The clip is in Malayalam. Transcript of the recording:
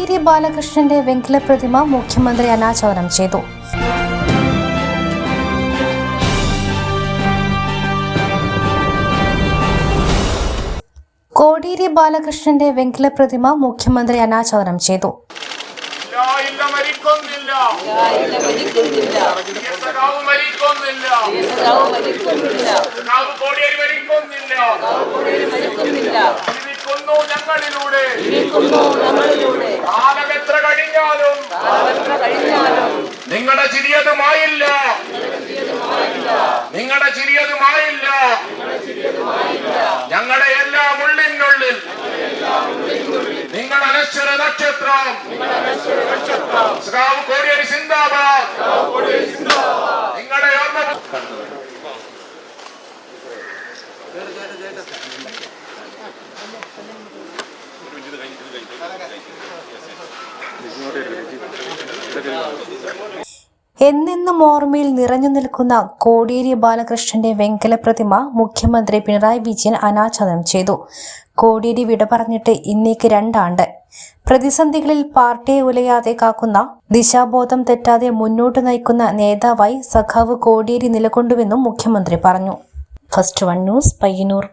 കോടിയേരി ബാലകൃഷ്ണന്റെ വെങ്കല പ്രതിമ മുഖ്യമന്ത്രി അനാച്ഛാദനം ചെയ്തു. കോടിയേരി ബാലകൃഷ്ണന്റെ വെങ്കല പ്രതിമ മുഖ്യമന്ത്രി അനാച്ഛാദനം ചെയ്തു. നിങ്ങളുടെ ചിരിയതുമായില്ല, നിങ്ങളുടെ ചിരിയതുമായില്ല, ഞങ്ങളുടെ എല്ലാ ഉള്ളിനുള്ളിൽ നിങ്ങൾ അനശ്വര നക്ഷത്രം. സ്രാവ് കോടിയേരി സിന്ദാബാദ്. നിങ്ങളുടെ ഓർമ്മ എന്നെന്നും ഓർമ്മയിൽ നിറഞ്ഞു നിൽക്കുന്ന കോടിയേരി ബാലകൃഷ്ണന്റെ വെങ്കല പ്രതിമ മുഖ്യമന്ത്രി പിണറായി വിജയൻ അനാച്ഛാദനം ചെയ്തു. കോടിയേരി വിട പറഞ്ഞിട്ട് ഇന്നേക്ക് 2 ആണ്ട്. പ്രതിസന്ധികളിൽ പാർട്ടിയെ ഉലയാതെ കാക്കുന്ന, ദിശാബോധം തെറ്റാതെ മുന്നോട്ട് നയിക്കുന്ന നേതാവായി സഖാവ് കോടിയേരി നിലകൊണ്ടുവെന്നും മുഖ്യമന്ത്രി പറഞ്ഞു. First one news, Payyanur.